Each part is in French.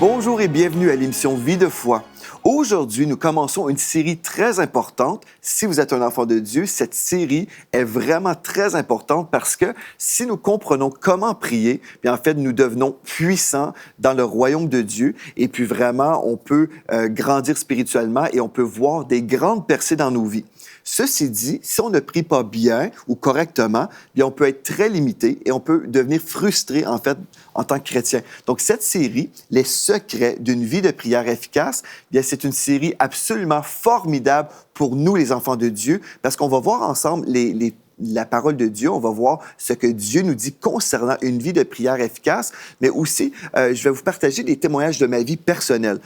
Bonjour et bienvenue à l'émission Vie de foi. Aujourd'hui, nous commençons une série très importante. Si vous êtes un enfant de Dieu, cette série est vraiment très importante parce que si nous comprenons comment prier, bien en fait, nous devenons puissants dans le royaume de Dieu et puis vraiment, on peut grandir spirituellement et on peut voir des grandes percées dans nos vies. Ceci dit, si on ne prie pas bien ou correctement, bien on peut être très limité et on peut devenir frustré, en fait, en tant que chrétien. Donc, cette série, Les secrets d'une vie de prière efficace, bien, c'est une série absolument formidable pour nous, les enfants de Dieu, parce qu'on va voir ensemble la parole de Dieu, on va voir ce que Dieu nous dit concernant une vie de prière efficace, mais aussi, je vais vous partager des témoignages de ma vie personnelle.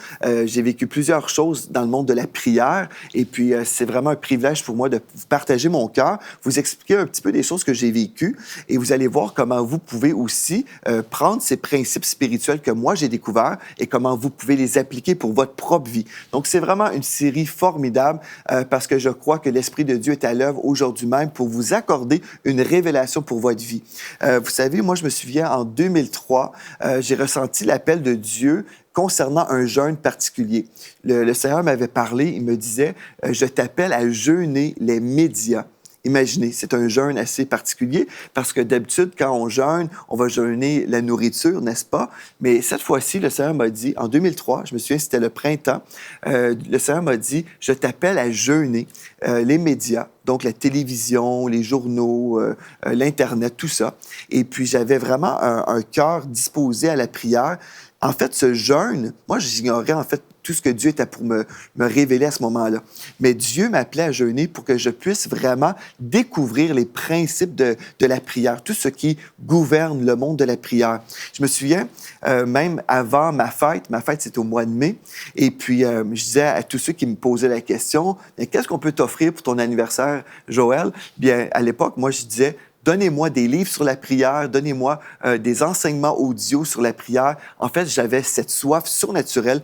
J'ai vécu plusieurs choses dans le monde de la prière et puis c'est vraiment un privilège pour moi de vous partager mon cœur, vous expliquer un petit peu des choses que j'ai vécues et vous allez voir comment vous pouvez aussi prendre ces principes spirituels que moi j'ai découverts et comment vous pouvez les appliquer pour votre propre vie. Donc, c'est vraiment une série formidable parce que je crois que l'Esprit de Dieu est à l'œuvre aujourd'hui même pour vous accorder une révélation pour votre vie. Vous savez, moi, je me souviens, en 2003, j'ai ressenti l'appel de Dieu concernant un jeûne particulier. Le Seigneur m'avait parlé, il me disait, je t'appelle à jeûner les médias. Imaginez, c'est un jeûne assez particulier parce que d'habitude, quand on jeûne, on va jeûner la nourriture, n'est-ce pas? Mais cette fois-ci, le Seigneur m'a dit, en 2003, je me souviens, c'était le printemps, le Seigneur m'a dit, je t'appelle à jeûner les médias, donc la télévision, les journaux, l'Internet, tout ça. Et puis, j'avais vraiment un cœur disposé à la prière. En fait, ce jeûne, moi, j'ignorais en fait tout ce que Dieu était pour me révéler à ce moment-là. Mais Dieu m'appelait à jeûner pour que je puisse vraiment découvrir les principes de la prière, tout ce qui gouverne le monde de la prière. Je me souviens, même avant ma fête c'est au mois de mai, et puis je disais à tous ceux qui me posaient la question, « Qu'est-ce qu'on peut t'offrir pour ton anniversaire, Joël? » Bien, à l'époque, moi, je disais, donnez-moi des livres sur la prière, donnez-moi des enseignements audio sur la prière. En fait, j'avais cette soif surnaturelle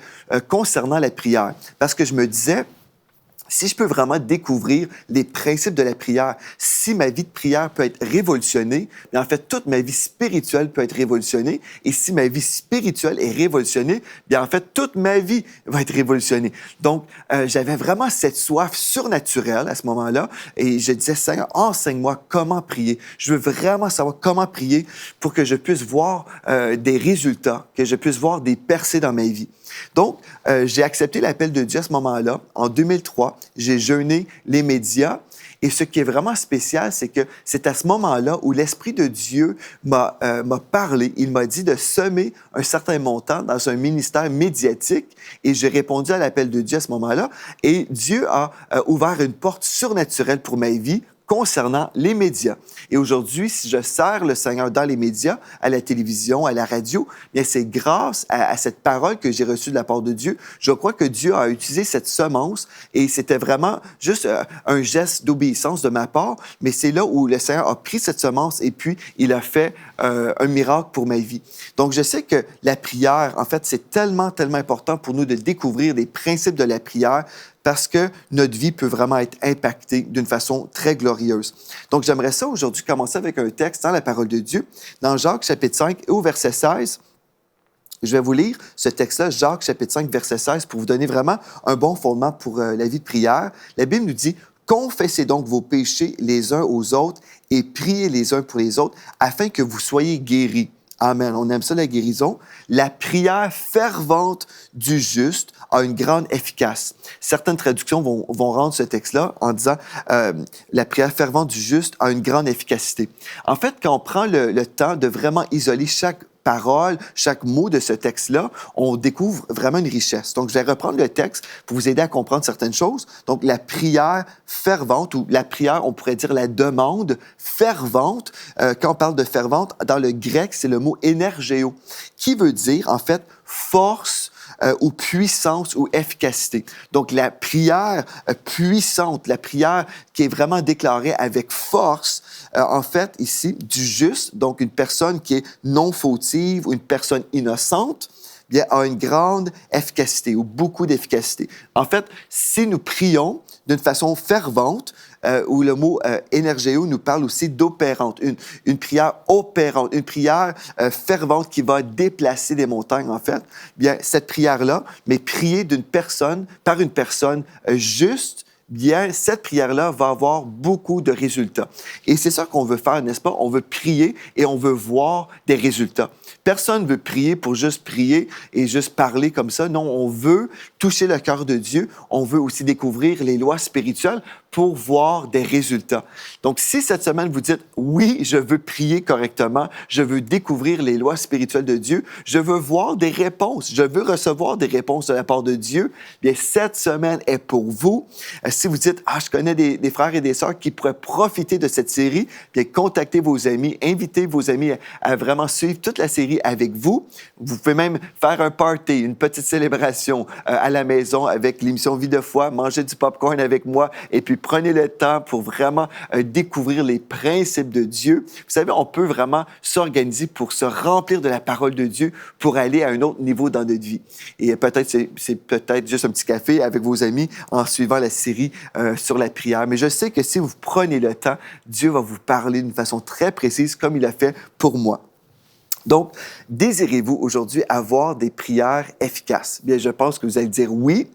concernant la prière parce que je me disais, si je peux vraiment découvrir les principes de la prière, si ma vie de prière peut être révolutionnée, bien en fait, toute ma vie spirituelle peut être révolutionnée. Et si ma vie spirituelle est révolutionnée, bien en fait, toute ma vie va être révolutionnée. Donc, j'avais vraiment cette soif surnaturelle à ce moment-là. Et je disais, Seigneur, enseigne-moi comment prier. Je veux vraiment savoir comment prier pour que je puisse voir des résultats, que je puisse voir des percées dans ma vie. Donc, j'ai accepté l'appel de Dieu à ce moment-là. En 2003, j'ai jeûné les médias. Et ce qui est vraiment spécial, c'est que c'est à ce moment-là où l'Esprit de Dieu m'a parlé. Il m'a dit de semer un certain montant dans un ministère médiatique. Et j'ai répondu à l'appel de Dieu à ce moment-là. Et Dieu a ouvert une porte surnaturelle pour ma vie concernant les médias. Et aujourd'hui, si je sers le Seigneur dans les médias, à la télévision, à la radio, bien c'est grâce à cette parole que j'ai reçue de la part de Dieu. Je crois que Dieu a utilisé cette semence et c'était vraiment juste un geste d'obéissance de ma part, mais c'est là où le Seigneur a pris cette semence et puis il a fait un miracle pour ma vie. Donc, je sais que la prière, en fait, c'est tellement, tellement important pour nous de découvrir les principes de la prière parce que notre vie peut vraiment être impactée d'une façon très glorieuse. Donc, j'aimerais ça aujourd'hui commencer avec un texte dans la parole de Dieu, dans Jacques chapitre 5 et au verset 16. Je vais vous lire ce texte-là, Jacques chapitre 5, verset 16, pour vous donner vraiment un bon fondement pour la vie de prière. La Bible nous dit, « Confessez donc vos péchés les uns aux autres et priez les uns pour les autres afin que vous soyez guéris. » Amen. On aime ça, la guérison. La prière fervente du juste a une grande efficace. Certaines traductions vont rendre ce texte-là en disant la prière fervente du juste a une grande efficacité. En fait, quand on prend le temps de vraiment isoler chaque parole, chaque mot de ce texte-là, on découvre vraiment une richesse. Donc, je vais reprendre le texte pour vous aider à comprendre certaines choses. Donc, la prière fervente, ou la prière, on pourrait dire la demande fervente. Quand on parle de fervente, dans le grec, c'est le mot énergéo, qui veut dire, en fait, force, ou puissance ou efficacité. Donc, la prière puissante, la prière qui est vraiment déclarée avec force, en fait, ici, du juste, donc une personne qui est non fautive ou une personne innocente, bien, a une grande efficacité ou beaucoup d'efficacité. En fait, si nous prions d'une façon fervente, ou le mot énergéo nous parle aussi d'opérante, une prière opérante, une prière fervente qui va déplacer des montagnes, en fait. Bien, cette prière-là, mais priée par une personne juste, bien, cette prière-là va avoir beaucoup de résultats. Et c'est ça qu'on veut faire, n'est-ce pas? On veut prier et on veut voir des résultats. Personne ne veut prier pour juste prier et juste parler comme ça. Non, on veut toucher le cœur de Dieu. On veut aussi découvrir les lois spirituelles pour voir des résultats. Donc, si cette semaine vous dites, oui, je veux prier correctement, je veux découvrir les lois spirituelles de Dieu, je veux voir des réponses, je veux recevoir des réponses de la part de Dieu, bien, cette semaine est pour vous. Si vous dites, je connais des frères et des sœurs qui pourraient profiter de cette série, bien, contactez vos amis, invitez vos amis à vraiment suivre toute la série avec vous. Vous pouvez même faire un party, une petite célébration à la maison avec l'émission Vie de foi, manger du popcorn avec moi et puis prenez le temps pour vraiment découvrir les principes de Dieu. Vous savez, on peut vraiment s'organiser pour se remplir de la parole de Dieu pour aller à un autre niveau dans notre vie. Et peut-être, c'est peut-être juste un petit café avec vos amis en suivant la série sur la prière. Mais je sais que si vous prenez le temps, Dieu va vous parler d'une façon très précise comme il a fait pour moi. Donc, désirez-vous aujourd'hui avoir des prières efficaces? Bien, je pense que vous allez dire oui.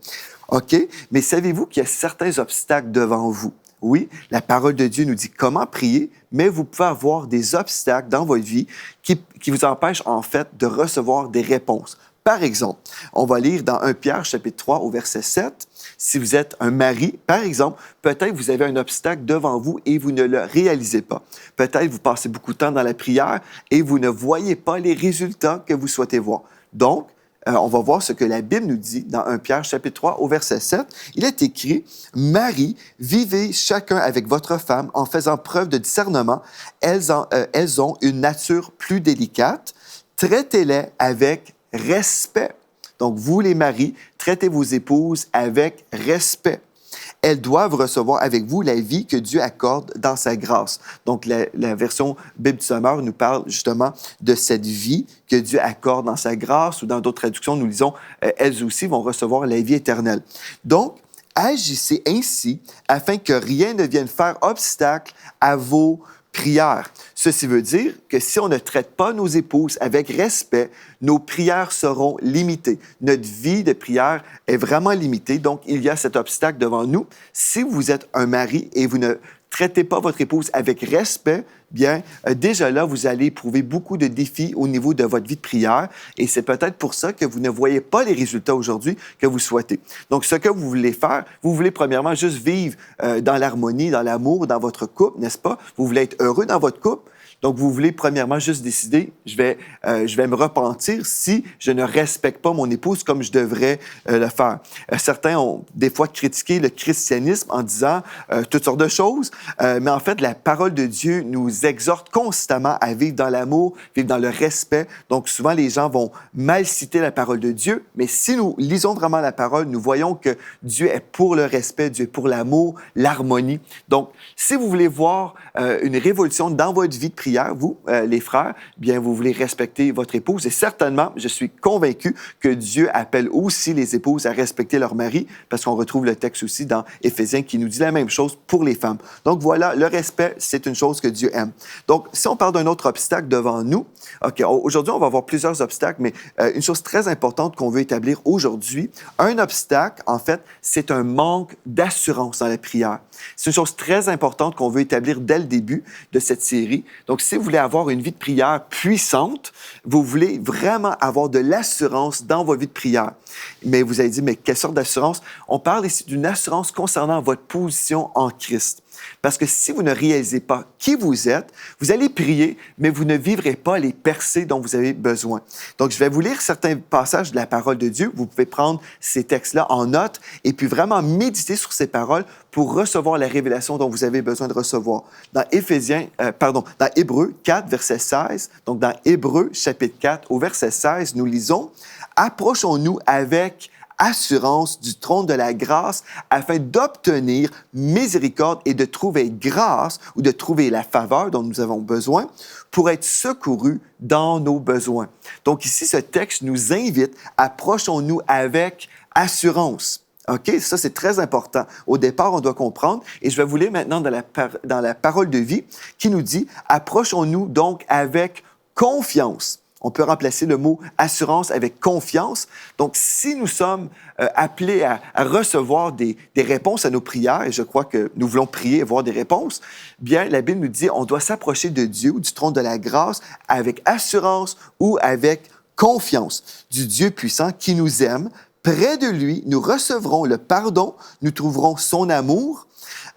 OK, mais savez-vous qu'il y a certains obstacles devant vous? Oui, la parole de Dieu nous dit comment prier, mais vous pouvez avoir des obstacles dans votre vie qui vous empêchent en fait de recevoir des réponses. Par exemple, on va lire dans 1 Pierre chapitre 3 au verset 7. Si vous êtes un mari, par exemple, peut-être vous avez un obstacle devant vous et vous ne le réalisez pas. Peut-être vous passez beaucoup de temps dans la prière et vous ne voyez pas les résultats que vous souhaitez voir. Donc, on va voir ce que la Bible nous dit dans 1 Pierre chapitre 3 au verset 7. Il est écrit « Marie, vivez chacun avec votre femme en faisant preuve de discernement. Elles ont une nature plus délicate. Traitez-les avec respect. » Donc, vous les maris, traitez vos épouses avec respect. Elles doivent recevoir avec vous la vie que Dieu accorde dans sa grâce. Donc, la version Bible du Sommeur nous parle justement de cette vie que Dieu accorde dans sa grâce, ou dans d'autres traductions, nous lisons, elles aussi vont recevoir la vie éternelle. Donc, agissez ainsi afin que rien ne vienne faire obstacle à vos prières. Ceci veut dire que si on ne traite pas nos épouses avec respect, nos prières seront limitées. Notre vie de prière est vraiment limitée, donc il y a cet obstacle devant nous. Si vous êtes un mari et vous ne traitez pas votre épouse avec respect, bien, déjà là, vous allez éprouver beaucoup de défis au niveau de votre vie de prière et c'est peut-être pour ça que vous ne voyez pas les résultats aujourd'hui que vous souhaitez. Donc, ce que vous voulez faire, vous voulez premièrement juste vivre dans l'harmonie, dans l'amour, dans votre couple, n'est-ce pas? Vous voulez être heureux dans votre couple. Donc, vous voulez premièrement juste décider, je vais me repentir si je ne respecte pas mon épouse comme je devrais le faire. Certains ont des fois critiqué le christianisme en disant toutes sortes de choses, mais en fait, la parole de Dieu nous exhorte constamment à vivre dans l'amour, vivre dans le respect. Donc, souvent, les gens vont mal citer la parole de Dieu, mais si nous lisons vraiment la parole, nous voyons que Dieu est pour le respect, Dieu est pour l'amour, l'harmonie. Donc, si vous voulez voir une révolution dans votre vie de prière, vous, les frères, bien, vous voulez respecter votre épouse. Et certainement, je suis convaincu que Dieu appelle aussi les épouses à respecter leur mari, parce qu'on retrouve le texte aussi dans Éphésiens qui nous dit la même chose pour les femmes. Donc voilà, le respect, c'est une chose que Dieu aime. Donc, si on parle d'un autre obstacle devant nous, OK, aujourd'hui, on va avoir plusieurs obstacles, mais une chose très importante qu'on veut établir aujourd'hui, un obstacle, en fait, c'est un manque d'assurance dans la prière. C'est une chose très importante qu'on veut établir dès le début de cette série. Donc, si vous voulez avoir une vie de prière puissante, vous voulez vraiment avoir de l'assurance dans votre vie de prière. Mais vous allez dire, mais quelle sorte d'assurance? On parle ici d'une assurance concernant votre position en Christ. Parce que si vous ne réalisez pas qui vous êtes, vous allez prier, mais vous ne vivrez pas les percées dont vous avez besoin. Donc, je vais vous lire certains passages de la parole de Dieu. Vous pouvez prendre ces textes-là en note et puis vraiment méditer sur ces paroles pour recevoir la révélation dont vous avez besoin de recevoir. Dans Hébreux 4, verset 16, donc dans Hébreux chapitre 4, au verset 16, nous lisons « Approchons-nous avec assurance du trône de la grâce afin d'obtenir miséricorde et de trouver grâce ou de trouver la faveur dont nous avons besoin pour être secourus dans nos besoins. » Donc ici, ce texte nous invite, approchons-nous avec assurance. OK? Ça, c'est très important. Au départ, on doit comprendre. Et je vais vous lire maintenant dans la parole de vie qui nous dit « Approchons-nous donc avec confiance ». On peut remplacer le mot assurance avec confiance. Donc, si nous sommes appelés à recevoir des réponses à nos prières, et je crois que nous voulons prier et avoir des réponses, bien, la Bible nous dit on doit s'approcher de Dieu ou du trône de la grâce avec assurance ou avec confiance du Dieu puissant qui nous aime. Près de lui, nous recevrons le pardon, nous trouverons son amour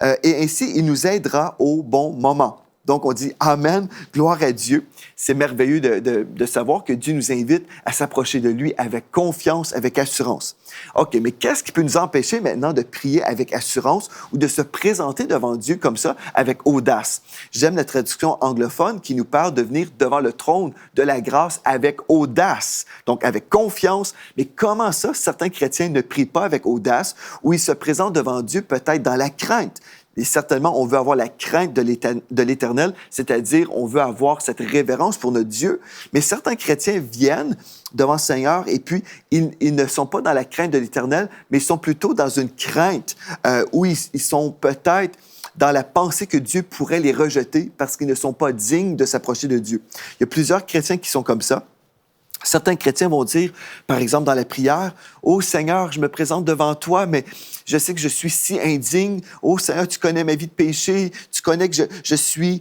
et ainsi, il nous aidera au bon moment. Donc, on dit « Amen, gloire à Dieu ». C'est merveilleux de savoir que Dieu nous invite à s'approcher de lui avec confiance, avec assurance. OK, mais qu'est-ce qui peut nous empêcher maintenant de prier avec assurance ou de se présenter devant Dieu comme ça, avec audace? J'aime la traduction anglophone qui nous parle de venir devant le trône de la grâce avec audace, donc avec confiance. Mais comment ça, certains chrétiens ne prient pas avec audace ou ils se présentent devant Dieu peut-être dans la crainte? Et certainement, on veut avoir la crainte de l'Éternel, c'est-à-dire on veut avoir cette révérence pour notre Dieu. Mais certains chrétiens viennent devant le Seigneur et puis ils ne sont pas dans la crainte de l'Éternel, mais ils sont plutôt dans une crainte où ils sont peut-être dans la pensée que Dieu pourrait les rejeter parce qu'ils ne sont pas dignes de s'approcher de Dieu. Il y a plusieurs chrétiens qui sont comme ça. Certains chrétiens vont dire, par exemple dans la prière, « Ô Seigneur, je me présente devant toi, mais je sais que je suis si indigne. Ô Seigneur, tu connais ma vie de péché, tu connais que je suis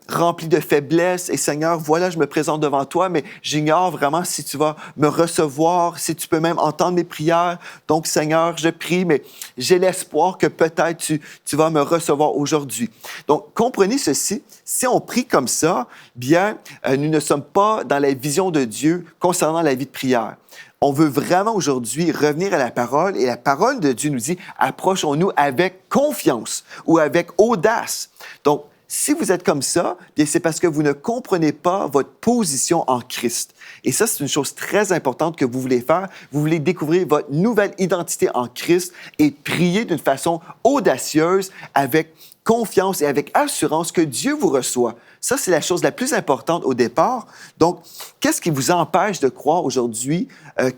rempli de faiblesses. Et Seigneur, voilà, je me présente devant toi, mais j'ignore vraiment si tu vas me recevoir, si tu peux même entendre mes prières. Donc Seigneur, je prie, mais j'ai l'espoir que peut-être tu vas me recevoir aujourd'hui. » Donc, comprenez ceci, si on prie comme ça, bien, nous ne sommes pas dans la vision de Dieu concernant la vie de prière. On veut vraiment aujourd'hui revenir à la parole et la parole de Dieu nous dit « Approchons-nous avec confiance ou avec audace ». Donc, si vous êtes comme ça, bien c'est parce que vous ne comprenez pas votre position en Christ. Et ça, c'est une chose très importante que vous voulez faire. Vous voulez découvrir votre nouvelle identité en Christ et prier d'une façon audacieuse avec confiance et avec assurance que Dieu vous reçoit. Ça, c'est la chose la plus importante au départ. Donc, qu'est-ce qui vous empêche de croire aujourd'hui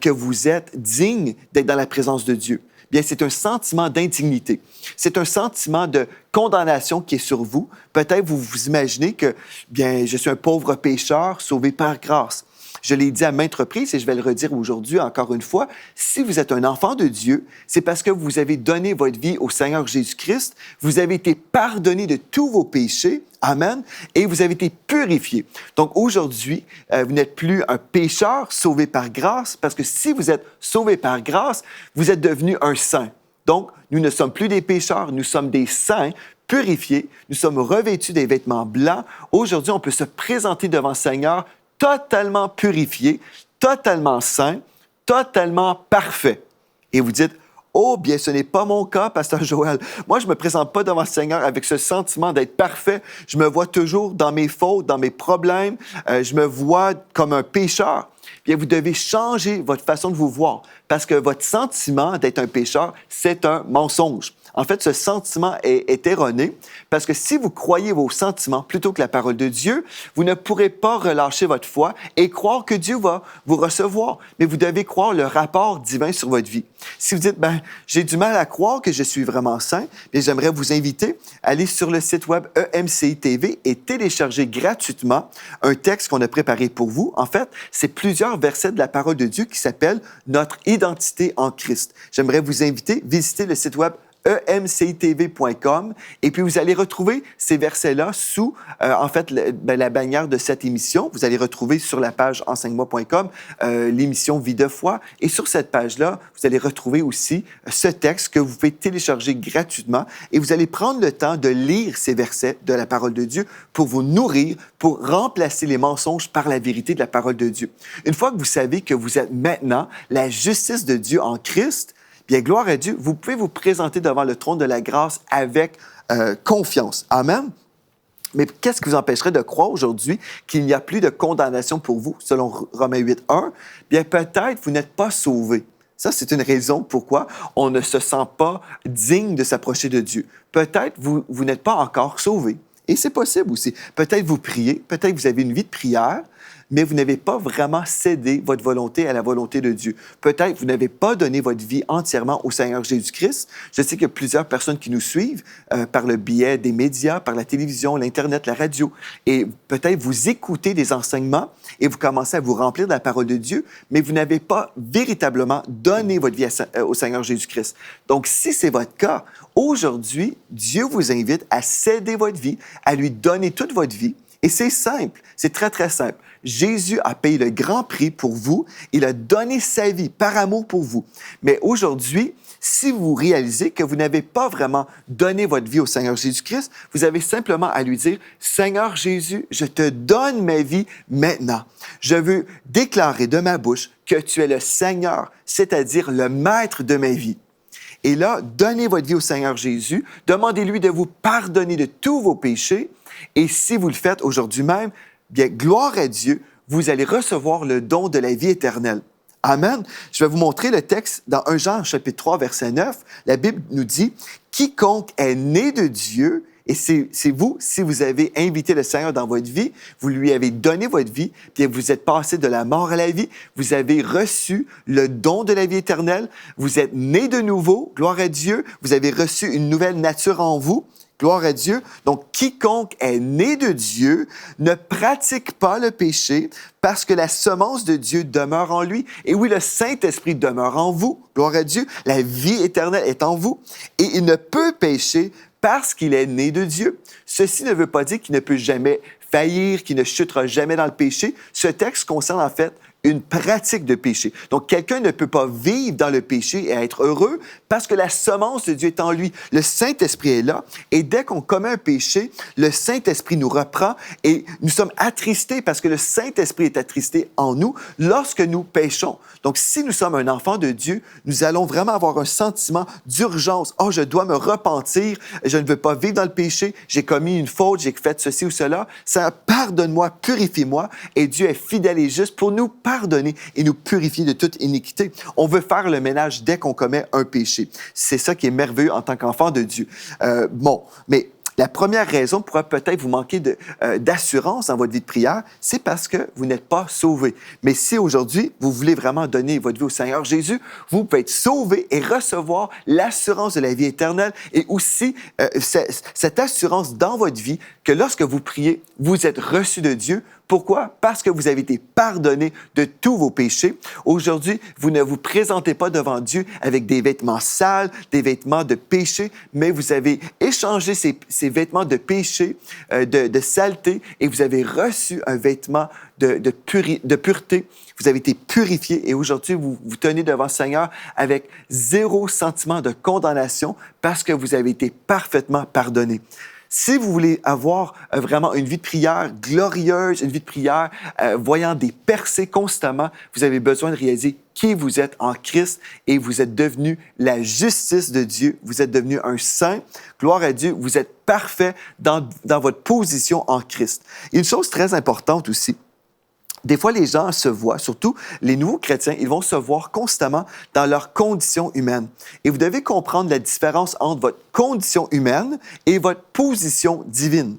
que vous êtes digne d'être dans la présence de Dieu? Bien, c'est un sentiment d'indignité. C'est un sentiment de condamnation qui est sur vous. Peut-être vous vous imaginez que, bien, je suis un pauvre pécheur sauvé par grâce. Je l'ai dit à maintes reprises et je vais le redire aujourd'hui encore une fois. Si vous êtes un enfant de Dieu, c'est parce que vous avez donné votre vie au Seigneur Jésus-Christ. Vous avez été pardonné de tous vos péchés. Amen. Et vous avez été purifié. Donc aujourd'hui, vous n'êtes plus un pécheur sauvé par grâce parce que si vous êtes sauvé par grâce, vous êtes devenu un saint. Donc, nous ne sommes plus des pécheurs, nous sommes des saints purifiés. Nous sommes revêtus des vêtements blancs. Aujourd'hui, on peut se présenter devant le Seigneur totalement purifié, totalement saint, totalement parfait. Et vous dites, « Oh, bien, ce n'est pas mon cas, Pasteur Joël. Moi, je ne me présente pas devant le Seigneur avec ce sentiment d'être parfait. Je me vois toujours dans mes fautes, dans mes problèmes. Je me vois comme un pécheur. » Bien, vous devez changer votre façon de vous voir parce que votre sentiment d'être un pécheur, c'est un mensonge. En fait, ce sentiment est erroné parce que si vous croyez vos sentiments plutôt que la parole de Dieu, vous ne pourrez pas relâcher votre foi et croire que Dieu va vous recevoir. Mais vous devez croire le rapport divin sur votre vie. Si vous dites, ben, j'ai du mal à croire que je suis vraiment saint, bien, j'aimerais vous inviter à aller sur le site web EMCI TV et télécharger gratuitement un texte qu'on a préparé pour vous. En fait, c'est plusieurs versets de la parole de Dieu qui s'appellent « Notre identité en Christ ». J'aimerais vous inviter à visiter le site web emcitv.com et puis vous allez retrouver ces versets-là sous, la bannière de cette émission. Vous allez retrouver sur la page enseigne-moi.com l'émission Vie de foi et sur cette page-là, vous allez retrouver aussi ce texte que vous pouvez télécharger gratuitement et vous allez prendre le temps de lire ces versets de la parole de Dieu pour vous nourrir, pour remplacer les mensonges par la vérité de la parole de Dieu. Une fois que vous savez que vous êtes maintenant la justice de Dieu en Christ, bien, gloire à Dieu, vous pouvez vous présenter devant le trône de la grâce avec confiance. Amen. Mais qu'est-ce qui vous empêcherait de croire aujourd'hui qu'il n'y a plus de condamnation pour vous, selon Romains 8.1? Bien, peut-être vous n'êtes pas sauvés. Ça, c'est une raison pourquoi on ne se sent pas digne de s'approcher de Dieu. Peut-être vous n'êtes pas encore sauvés. Et c'est possible aussi. Peut-être vous priez, peut-être vous avez une vie de prière, mais vous n'avez pas vraiment cédé votre volonté à la volonté de Dieu. Peut-être vous n'avez pas donné votre vie entièrement au Seigneur Jésus-Christ. Je sais qu'il y a plusieurs personnes qui nous suivent par le biais des médias, par la télévision, l'Internet, la radio, et peut-être vous écoutez des enseignements et vous commencez à vous remplir de la parole de Dieu, mais vous n'avez pas véritablement donné votre vie au Seigneur Jésus-Christ. Donc, si c'est votre cas, aujourd'hui, Dieu vous invite à céder votre vie, à lui donner toute votre vie. Et c'est simple, c'est très, très simple. Jésus a payé le grand prix pour vous. Il a donné sa vie par amour pour vous. Mais aujourd'hui, si vous réalisez que vous n'avez pas vraiment donné votre vie au Seigneur Jésus-Christ, vous avez simplement à lui dire, « Seigneur Jésus, je te donne ma vie maintenant. Je veux déclarer de ma bouche que tu es le Seigneur, c'est-à-dire le maître de ma vie. » Et là, donnez votre vie au Seigneur Jésus, demandez-lui de vous pardonner de tous vos péchés. Et si vous le faites aujourd'hui même, bien, gloire à Dieu, vous allez recevoir le don de la vie éternelle. Amen. Je vais vous montrer le texte dans 1 Jean, chapitre 3, verset 9. La Bible nous dit, « Quiconque est né de Dieu, et c'est vous, si vous avez invité le Seigneur dans votre vie, vous lui avez donné votre vie, puis vous êtes passé de la mort à la vie, vous avez reçu le don de la vie éternelle, vous êtes né de nouveau, gloire à Dieu, vous avez reçu une nouvelle nature en vous, gloire à Dieu. Donc, quiconque est né de Dieu ne pratique pas le péché parce que la semence de Dieu demeure en lui. Et oui, le Saint-Esprit demeure en vous, gloire à Dieu, la vie éternelle est en vous. Et il ne peut pécher parce qu'il est né de Dieu. Ceci ne veut pas dire qu'il ne peut jamais faillir, qu'il ne chutera jamais dans le péché. Ce texte concerne en fait une pratique de péché. Donc, quelqu'un ne peut pas vivre dans le péché et être heureux parce que la semence de Dieu est en lui. Le Saint-Esprit est là et dès qu'on commet un péché, le Saint-Esprit nous reprend et nous sommes attristés parce que le Saint-Esprit est attristé en nous lorsque nous péchons. Donc, si nous sommes un enfant de Dieu, nous allons vraiment avoir un sentiment d'urgence. « Oh, je dois me repentir, je ne veux pas vivre dans le péché, j'ai commis une faute, j'ai fait ceci ou cela. Ça, pardonne-moi, purifie-moi. » Et Dieu est fidèle et juste pour nous pardonner et nous purifier de toute iniquité. On veut faire le ménage dès qu'on commet un péché. C'est ça qui est merveilleux en tant qu'enfant de Dieu. Mais la première raison pourrait peut-être vous manquer d'assurance dans votre vie de prière, c'est parce que vous n'êtes pas sauvé. Mais si aujourd'hui, vous voulez vraiment donner votre vie au Seigneur Jésus, vous pouvez être sauvé et recevoir l'assurance de la vie éternelle et aussi cette assurance dans votre vie que lorsque vous priez, vous êtes reçu de Dieu. Pourquoi? Parce que vous avez été pardonné de tous vos péchés. Aujourd'hui, vous ne vous présentez pas devant Dieu avec des vêtements sales, des vêtements de péché, mais vous avez échangé ces vêtements de péché, de saleté, et vous avez reçu un vêtement de pureté. Vous avez été purifié et aujourd'hui, vous vous tenez devant le Seigneur avec zéro sentiment de condamnation parce que vous avez été parfaitement pardonné. Si vous voulez avoir vraiment une vie de prière glorieuse, une vie de prière voyant des percées constamment, vous avez besoin de réaliser qui vous êtes en Christ et vous êtes devenu la justice de Dieu. Vous êtes devenu un saint. Gloire à Dieu, vous êtes parfait dans votre position en Christ. Une chose très importante aussi, des fois, les gens se voient, surtout les nouveaux chrétiens, ils vont se voir constamment dans leur condition humaine. Et vous devez comprendre la différence entre votre condition humaine et votre position divine.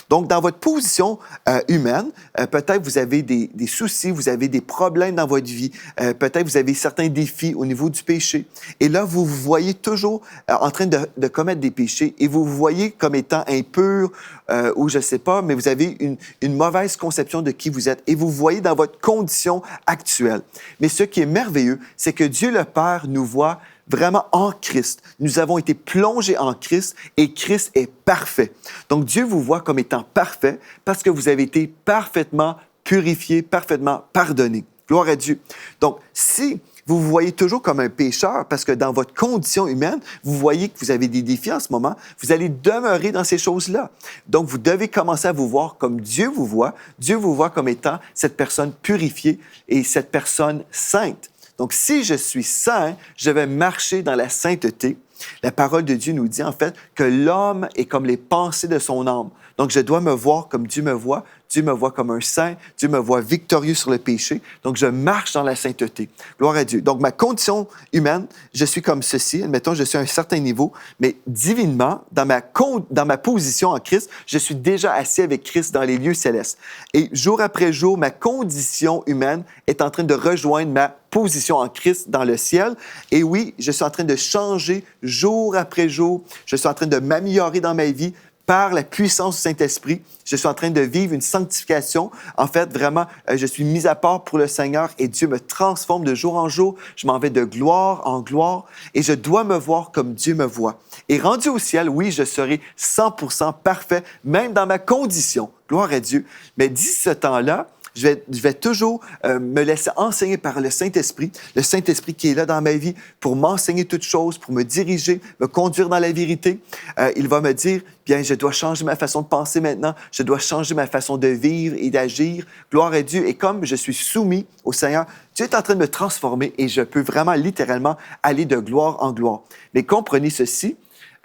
Donc, dans votre position humaine, peut-être vous avez des soucis, vous avez des problèmes dans votre vie, peut-être vous avez certains défis au niveau du péché. Et là, vous vous voyez toujours en train de commettre des péchés et vous vous voyez comme étant impur ou je ne sais pas, mais vous avez une mauvaise conception de qui vous êtes et vous vous voyez dans votre condition actuelle. Mais ce qui est merveilleux, c'est que Dieu le Père nous voit vraiment en Christ. Nous avons été plongés en Christ et Christ est parfait. Donc Dieu vous voit comme étant parfait parce que vous avez été parfaitement purifié, parfaitement pardonné. Gloire à Dieu. Donc si vous vous voyez toujours comme un pécheur parce que dans votre condition humaine, vous voyez que vous avez des défis en ce moment, vous allez demeurer dans ces choses-là. Donc, vous devez commencer à vous voir comme Dieu vous voit. Dieu vous voit comme étant cette personne purifiée et cette personne sainte. Donc, si je suis saint, je vais marcher dans la sainteté. La parole de Dieu nous dit en fait que l'homme est comme les pensées de son âme. Donc, je dois me voir comme Dieu me voit. Dieu me voit comme un saint. Dieu me voit victorieux sur le péché. Donc, je marche dans la sainteté. Gloire à Dieu. Donc, ma condition humaine, je suis comme ceci. Admettons, je suis à un certain niveau, mais divinement, dans ma position en Christ, je suis déjà assis avec Christ dans les lieux célestes. Et jour après jour, ma condition humaine est en train de rejoindre ma position en Christ dans le ciel. Et oui, je suis en train de changer jour après jour. Je suis en train de m'améliorer dans ma vie par la puissance du Saint-Esprit. Je suis en train de vivre une sanctification. En fait, vraiment, je suis mis à part pour le Seigneur et Dieu me transforme de jour en jour. Je m'en vais de gloire en gloire et je dois me voir comme Dieu me voit. Et rendu au ciel, oui, je serai 100% parfait, même dans ma condition. Gloire à Dieu. Mais d'ici ce temps-là, je vais toujours me laisser enseigner par le Saint-Esprit qui est là dans ma vie pour m'enseigner toutes choses, pour me diriger, me conduire dans la vérité. Il va me dire, bien, je dois changer ma façon de penser maintenant, je dois changer ma façon de vivre et d'agir. Gloire à Dieu. Et comme je suis soumis au Seigneur, Dieu est en train de me transformer et je peux vraiment, littéralement, aller de gloire en gloire. Mais comprenez ceci,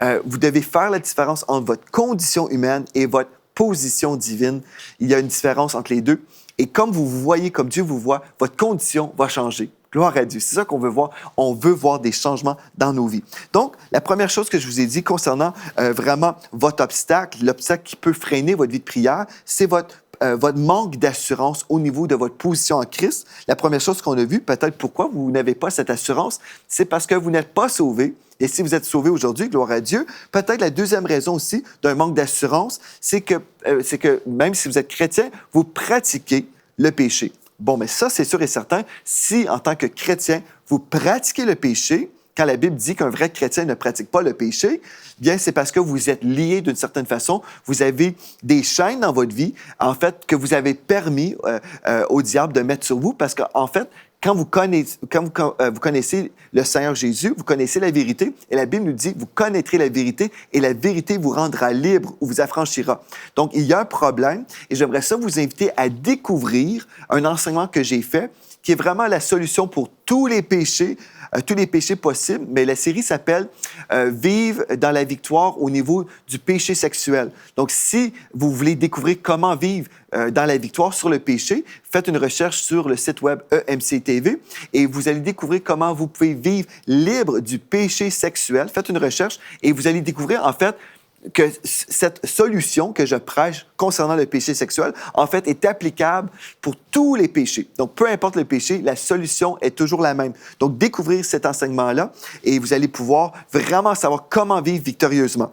vous devez faire la différence entre votre condition humaine et votre position divine. Il y a une différence entre les deux. Et comme vous vous voyez comme Dieu vous voit, votre condition va changer. Gloire à Dieu. C'est ça qu'on veut voir. On veut voir des changements dans nos vies. Donc, la première chose que je vous ai dit concernant vraiment votre obstacle, l'obstacle qui peut freiner votre vie de prière, c'est votre manque d'assurance au niveau de votre position en Christ. La première chose qu'on a vue, peut-être pourquoi vous n'avez pas cette assurance, c'est parce que vous n'êtes pas sauvé. Et si vous êtes sauvé aujourd'hui, gloire à Dieu, peut-être la deuxième raison aussi d'un manque d'assurance, c'est que même si vous êtes chrétien, vous pratiquez le péché. Bon, mais ça, c'est sûr et certain, si en tant que chrétien, vous pratiquez le péché, quand la Bible dit qu'un vrai chrétien ne pratique pas le péché, bien, c'est parce que vous êtes lié d'une certaine façon. Vous avez des chaînes dans votre vie, en fait, que vous avez permis au diable de mettre sur vous, parce qu'en fait, quand vous connaissez le Seigneur Jésus, vous connaissez la vérité, et la Bible nous dit, vous connaîtrez la vérité, et la vérité vous rendra libre ou vous affranchira. Donc, il y a un problème, et j'aimerais ça vous inviter à découvrir un enseignement que j'ai fait, qui est vraiment la solution pour tous les péchés possibles, mais la série s'appelle Vivre dans la victoire au niveau du péché sexuel. Donc, si vous voulez découvrir comment vivre dans la victoire sur le péché, faites une recherche sur le site web EMC TV et vous allez découvrir comment vous pouvez vivre libre du péché sexuel. Faites une recherche et vous allez découvrir, en fait, que cette solution que je prêche concernant le péché sexuel, en fait, est applicable pour tous les péchés. Donc, peu importe le péché, la solution est toujours la même. Donc, découvrir cet enseignement-là et vous allez pouvoir vraiment savoir comment vivre victorieusement.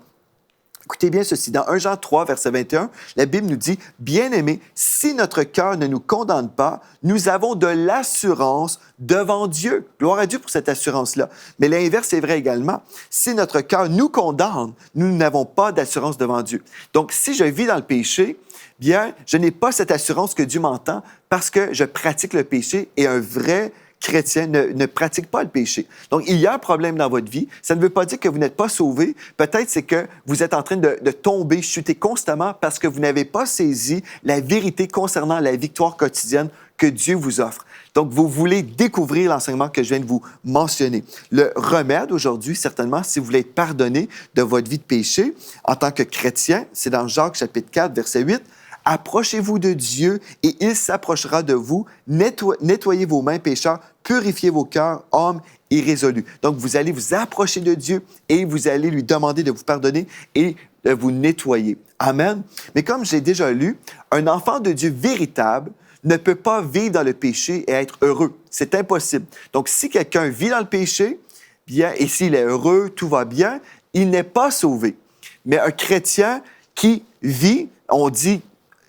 Écoutez bien ceci. Dans 1 Jean 3, verset 21, la Bible nous dit « Bien-aimés, si notre cœur ne nous condamne pas, nous avons de l'assurance devant Dieu. » Gloire à Dieu pour cette assurance-là. Mais l'inverse est vrai également. Si notre cœur nous condamne, nous n'avons pas d'assurance devant Dieu. Donc, si je vis dans le péché, bien, je n'ai pas cette assurance que Dieu m'entend parce que je pratique le péché et un vrai chrétien ne pratique pas le péché. Donc, il y a un problème dans votre vie. Ça ne veut pas dire que vous n'êtes pas sauvé. Peut-être c'est que vous êtes en train de tomber, chuter constamment parce que vous n'avez pas saisi la vérité concernant la victoire quotidienne que Dieu vous offre. Donc, vous voulez découvrir l'enseignement que je viens de vous mentionner. Le remède aujourd'hui, certainement, si vous voulez être pardonné de votre vie de péché en tant que chrétien, c'est dans Jacques chapitre 4, verset 8, « Approchez-vous de Dieu et il s'approchera de vous. Nettoyez vos mains, pécheurs, purifiez vos cœurs, hommes irrésolus. » Donc, vous allez vous approcher de Dieu et vous allez lui demander de vous pardonner et de vous nettoyer. Amen. Mais comme j'ai déjà lu, un enfant de Dieu véritable ne peut pas vivre dans le péché et être heureux. C'est impossible. Donc, si quelqu'un vit dans le péché, bien, et s'il est heureux, tout va bien, il n'est pas sauvé. Mais un chrétien qui vit, on dit,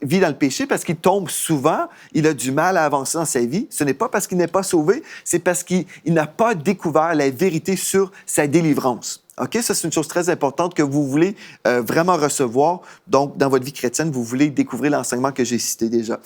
vit dans le péché parce qu'il tombe souvent, il a du mal à avancer dans sa vie. Ce n'est pas parce qu'il n'est pas sauvé, c'est parce qu'il n'a pas découvert la vérité sur sa délivrance. OK? Ça, c'est une chose très importante que vous voulez vraiment recevoir. Donc, dans votre vie chrétienne, vous voulez découvrir l'enseignement que j'ai cité déjà.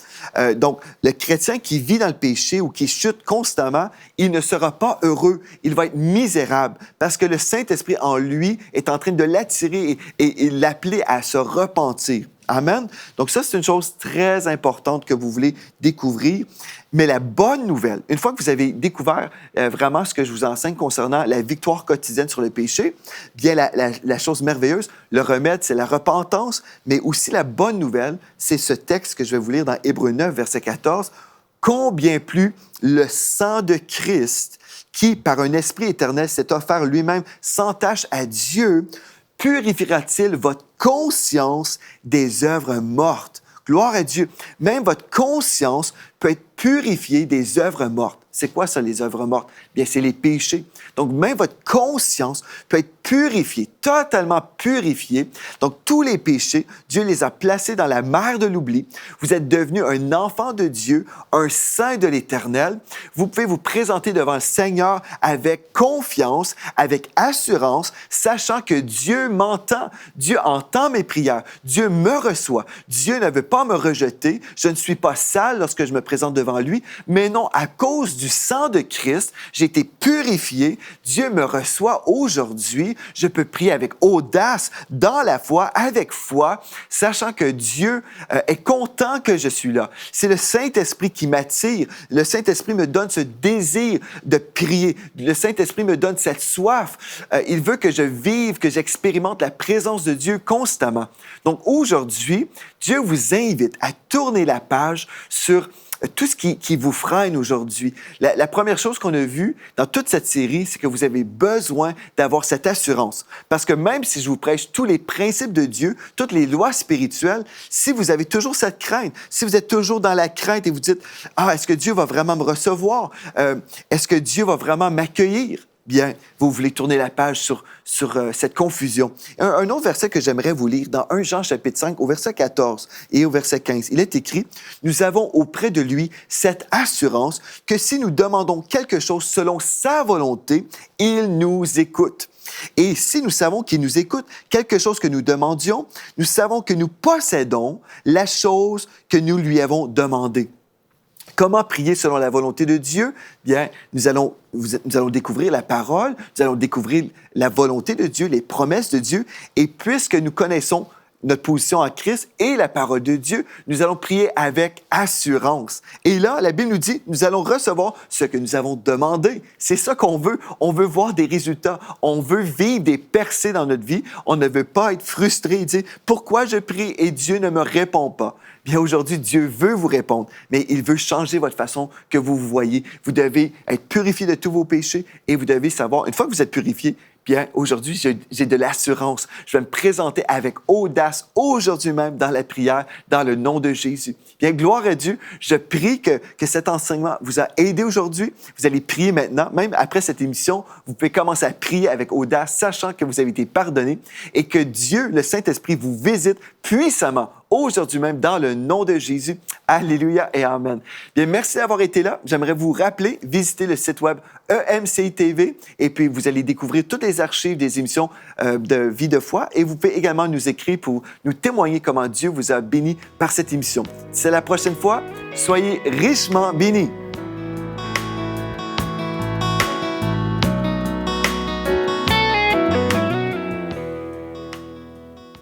Donc, le chrétien qui vit dans le péché ou qui chute constamment, il ne sera pas heureux. Il va être misérable parce que le Saint-Esprit en lui est en train de l'attirer et l'appeler à se repentir. Amen. Donc ça, c'est une chose très importante que vous voulez découvrir. Mais la bonne nouvelle, une fois que vous avez découvert vraiment ce que je vous enseigne concernant la victoire quotidienne sur le péché, bien la chose merveilleuse, le remède, c'est la repentance, mais aussi la bonne nouvelle, c'est ce texte que je vais vous lire dans Hébreux 9, verset 14. Combien plus le sang de Christ, qui, par un esprit éternel, s'est offert lui-même sans tache à Dieu, purifiera-t-il votre conscience des œuvres mortes? Gloire à Dieu. Même votre conscience peut être purifiée des œuvres mortes. C'est quoi ça, les œuvres mortes? Bien, c'est les péchés. Donc, même votre conscience peut être purifiée, totalement purifiée. Donc, tous les péchés, Dieu les a placés dans la mer de l'oubli. Vous êtes devenu un enfant de Dieu, un saint de l'Éternel. Vous pouvez vous présenter devant le Seigneur avec confiance, avec assurance, sachant que Dieu m'entend. Dieu entend mes prières. Dieu me reçoit. Dieu ne veut pas me rejeter. Je ne suis pas sale lorsque je me présente devant lui, mais non, à cause du sang de Christ, j'ai été purifié. Dieu me reçoit aujourd'hui. Je peux prier avec audace, dans la foi, avec foi, sachant que Dieu est content que je suis là. C'est le Saint-Esprit qui m'attire. Le Saint-Esprit me donne ce désir de prier. Le Saint-Esprit me donne cette soif. Il veut que je vive, que j'expérimente la présence de Dieu constamment. Donc aujourd'hui, Dieu vous invite à tourner la page sur tout ce qui vous freine aujourd'hui. La première chose qu'on a vue dans toute cette série, c'est que vous avez besoin d'avoir cette assurance. Parce que même si je vous prêche tous les principes de Dieu, toutes les lois spirituelles, si vous avez toujours cette crainte, si vous êtes toujours dans la crainte et vous dites « Ah, est-ce que Dieu va vraiment me recevoir? Est-ce que Dieu va vraiment m'accueillir? » Bien, vous voulez tourner la page sur cette confusion. Un autre verset que j'aimerais vous lire dans 1 Jean chapitre 5, au verset 14 et au verset 15. Il est écrit, « Nous avons auprès de lui cette assurance que si nous demandons quelque chose selon sa volonté, il nous écoute. Et si nous savons qu'il nous écoute, quelque chose que nous demandions, nous savons que nous possédons la chose que nous lui avons demandée. » Comment prier selon la volonté de Dieu? Bien, nous allons découvrir la parole, nous allons découvrir la volonté de Dieu, les promesses de Dieu. Et puisque nous connaissons notre position en Christ et la parole de Dieu, nous allons prier avec assurance. Et là, la Bible nous dit, nous allons recevoir ce que nous avons demandé. C'est ça qu'on veut. On veut voir des résultats. On veut vivre des percées dans notre vie. On ne veut pas être frustré et dire, pourquoi je prie et Dieu ne me répond pas? Bien, aujourd'hui, Dieu veut vous répondre, mais il veut changer votre façon que vous vous voyez. Vous devez être purifié de tous vos péchés et vous devez savoir, une fois que vous êtes purifié, bien, aujourd'hui, j'ai de l'assurance. Je vais me présenter avec audace aujourd'hui même dans la prière, dans le nom de Jésus. Bien, gloire à Dieu. Je prie que cet enseignement vous a aidé aujourd'hui. Vous allez prier maintenant. Même après cette émission, vous pouvez commencer à prier avec audace, sachant que vous avez été pardonné et que Dieu, le Saint-Esprit, vous visite puissamment aujourd'hui même dans le nom de Jésus. Alléluia et Amen. Bien, merci d'avoir été là. J'aimerais vous rappeler, visitez le site web EMCI TV et puis vous allez découvrir toutes les archives des émissions de Vie de foi et vous pouvez également nous écrire pour nous témoigner comment Dieu vous a béni par cette émission. C'est la prochaine fois. Soyez richement bénis.